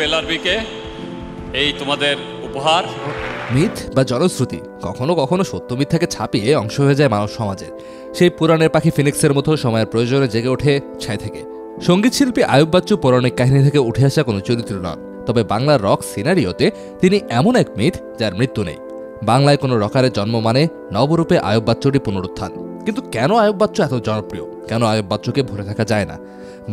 এলআরবিকে এই তোমাদের উপহার। মিথ বা জনশ্রুতি কখনো কখনো সত্য মিথ্যাকে ছাপিয়ে অংশ হয়ে যায় মানব সমাজের। সেই পুরাণের পাখি ফিনিক্সের মতো সময়ের প্রয়োজনে জেগে ওঠে ছাই থেকে। সঙ্গীত শিল্পী আয়ুব বাচ্চু পৌরাণিক কাহিনী থেকে উঠে আসা কোনো চরিত্র নন, তবে বাংলার রক সিনারিওতে তিনি এমন এক মিথ যার মৃত্যু নেই। বাংলায় কোনো রকারের জন্ম মানে নবরূপে আয়ুব বাচ্চুরই পুনরুত্থান। কিন্তু কেন আয়ুব বাচ্চু এত জনপ্রিয়? কেন আয়ুব বাচ্চুকে ভুলে থাকা যায় না?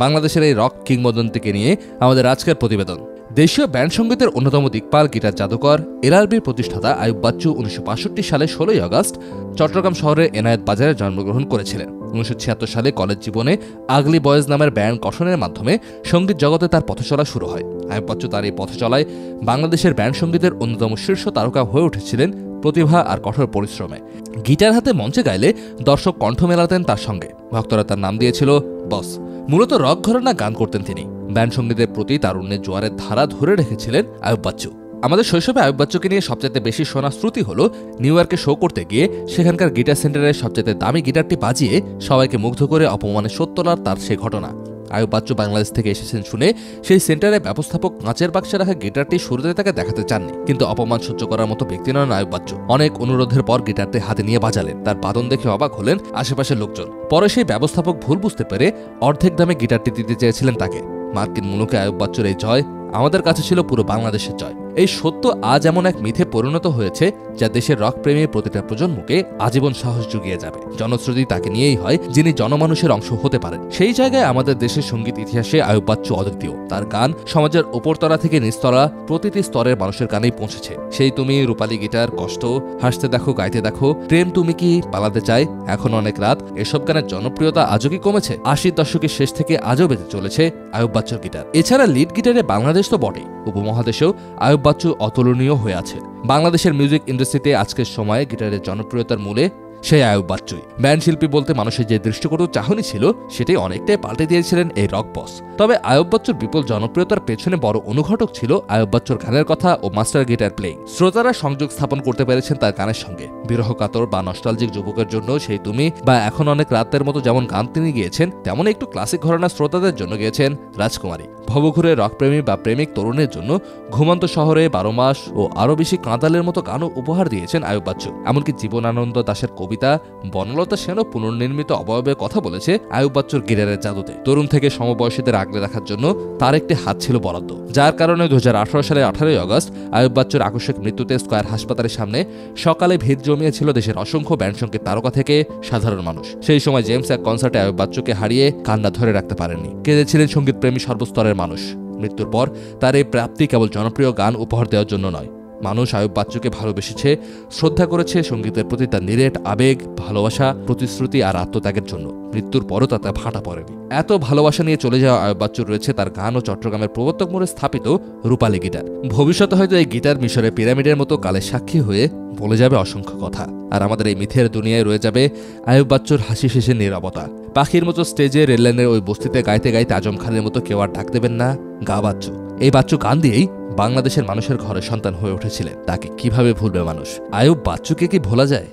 বাংলাদেশের এই রক কিংবদন্তিকে নিয়ে আমাদের আজকের প্রতিবেদন। দেশীয় ব্যান্ড সঙ্গীতের অন্যতম দিকপাল, গিটার জাদুকর, এলআরবির প্রতিষ্ঠাতা আয়ুব বাচ্চু 1965 সালে 16 আগস্ট চট্টগ্রাম শহরের এনায়েত বাজারে জন্মগ্রহণ করেছিলেন। 1976 সালে কলেজ জীবনে আগলি বয়েজ নামের ব্যান্ড গঠনের মাধ্যমে সঙ্গীত জগতে তার পথচলা শুরু হয়। আয়ুব বাচ্চু তার এই পথচলায় বাংলাদেশের ব্যান্ড সঙ্গীতের অন্যতম শীর্ষ তারকা হয়ে উঠেছিলেন প্রতিভা আর কঠোর পরিশ্রমে। গিটার হাতে মঞ্চে গাইলে দর্শক কণ্ঠ মেলাতেন তার সঙ্গে। ভক্তরা তার নাম দিয়েছিল বস। মূলত রক ঘরানা গান করতেন তিনি। ব্যান্ড সঙ্গীতের প্রতি তারুণ্যের জোয়ারের ধারা ধরে রেখেছিলেন আয়ুব বাচ্চু। আমাদের শৈশবে আয়ুব বাচ্চুকে নিয়ে সবচেয়ে বেশি শোনা শ্রুতি হল নিউ ইয়র্কে শো করতে গিয়ে সেখানকার গিটার সেন্টারের সবচেয়ে দামি গিটারটি বাজিয়ে সবাইকে মুগ্ধ করে অপমানে শোধ তোলার তার সেই ঘটনা। আয়ুব বাচ্চু বাংলাদেশ থেকে এসেছেন শুনে সেই সেন্টারে ব্যবস্থাপক কাঁচের বাক্সে রাখা গিটারটি শুরুতে তাকে দেখাতে চাননি। কিন্তু অপমান সহ্য করার মতো ব্যক্তি নন আয়ুব বাচ্চু। অনেক অনুরোধের পর গিটারটি হাতে নিয়ে বাজালেন। তার বাদন দেখে অবাক হলেন আশেপাশের লোকজন। পরে সেই ব্যবস্থাপক ভুল বুঝতে পেরে অর্ধেক দামে গিটারটি দিতে চেয়েছিলেন তাকে। মার্কিন মুলুকে আয়ুব বাচ্চুর এই জয় আমাদের কাছে ছিল পুরো বাংলাদেশের জয়। এই সত্য আজ এমন এক মিথে পরিণত হয়েছে যা দেশের রক প্রেমী প্রতিটা প্রজন্মকে আজীবন সাহস জুগিয়ে যাবে। জনশ্রুতি তাকে নিয়েই হয় যিনি জনমানুষের অংশ হতে পারেন। সেই জায়গায় আমাদের দেশের সঙ্গীত ইতিহাসে আয়ুব বাচ্চু অদ্বিতীয়। তার গান সমাজের উপরতলা থেকে নিস্তলা প্রতিটি স্তরের মানুষের গানেই পৌঁছেছে। সেই তুমি, রূপালী গিটার, কষ্ট, হাসতে দেখো, গাইতে দেখো, প্রেম তুমি কি, পালাতে চাই, এখন অনেক রাত, এসব গানের জনপ্রিয়তা আজও কি কমেছে? 80 দশকের শেষ থেকে আজও বেঁচে চলেছে আয়ুব বাচ্চুর গিটার। এছাড়া লিড গিটারে বাংলাদেশ তো বটেই, উপমহাদেশেও আয়ুব বাচ্চু অতুলনীয় হয়ে আছে। বাংলাদেশের মিউজিক ইন্ডাস্ট্রিতে আজকের সময়ে গিটারের জনপ্রিয়তার মূলে সেই আয়ুব বাচ্চুই। ব্যান্ড শিল্পী বলতে মানুষের যে দৃষ্টিকটু চাহনি ছিল সেটাই অনেকটাই পাল্টে দিয়েছিলেন এই রক বস। তবে আয়ুব বাচ্চুর বিপুল জনপ্রিয়তার পেছনে বড় অনুঘটক ছিল আয়ুব বাচ্চুর গানের কথা ও মাস্টার গিটার প্লেইং। শ্রোতারা সংযোগ স্থাপন করতে পেরেছেন তার গানের সঙ্গে। বিরহ কাতর বা নস্টালজিক যুবকের জন্য সেই তুমি বা এখন অনেক রাতের মতো যেমন গান তিনি গিয়েছেন, তেমন একটু ক্লাসিক ঘরানার শ্রোতাদের জন্য গিয়েছেন রাজকুমারী। ভবঘুরে রকপ্রেমী বা প্রেমিক তরুণের জন্য ঘুমন্ত শহরে, 12 মাস ও আরো বেশি কাঁদালের মতো গানও উপহার দিয়েছেন আয়ুব বাচ্চু। এমনকি জীবনানন্দ দাশের কবিতা বনলতা সেনও পুনর্নির্মিত অবয়বের কথা বলেছে আয়ুব বাচ্চুর গিটারের জাদুতে। তরুণ থেকে সমবয়সীদের আগলে রাখার জন্য তার একটি হাত ছিল বরাদ্দ, যার কারণে 2018 সালের 18 আগস্ট আয়ুব বাচ্চুর আকস্মিক মৃত্যুতে স্কয়ার হাসপাতালের সামনে সকালে ভিড় জমিয়েছিল দেশের অসংখ্য ব্যান্ড সঙ্গীত তারকা থেকে সাধারণ মানুষ। সেই সময় জেমস এক কনসার্টে আয়ুব বাচ্চুকে হারিয়ে কান্না ধরে রাখতে পারেননি। কেঁদেছিলেন সঙ্গীত প্রেমী সর্বস্তরের মানুষ। মৃত্যুর পর তার এই প্রাপ্তি কেবল জনপ্রিয় গান উপহার দেওয়ার জন্য নয়, মানুষ আয়ুব বাচ্চুকে ভালোবেসেছে, শ্রদ্ধা করেছে সঙ্গীতের প্রতি তার নিরেট আবেগ, ভালোবাসা, প্রতিশ্রুতি আর আত্মত্যাগের জন্য। মৃত্যুর পরও তাতে ভাটা পড়েনি। এত ভালোবাসা নিয়ে চলে যাওয়া আয়ুব বাচ্চুর রয়েছে তার গান ও চট্টগ্রামের প্রবর্তক মোড়ে স্থাপিত রূপালী গিটার। ভবিষ্যতে হয়তো এই গিটার মিশরের পিরামিডের মতো কালের সাক্ষী হয়ে বলে যাবে অসংখ্য কথা। আর আমাদের এই মিথের দুনিয়ায় রয়ে যাবে আয়ুব বাচ্চুর হাসি শেষের নীরবতা। পাখির মতো স্টেজে, রেললাইনের ওই বস্তিতে গাইতে গাইতে আজম খানের মতো কেউ আর ডাক দেবেন না গা বাচ্চু। এই বাচ্চু গান দিয়েই বাংলাদেশের মানুষের ঘরে সন্তান হয়ে উঠেছিলেন। তাকে কিভাবে ভুলবে মানুষ? আয়ুব বাচ্চুকে কি ভোলা যায়?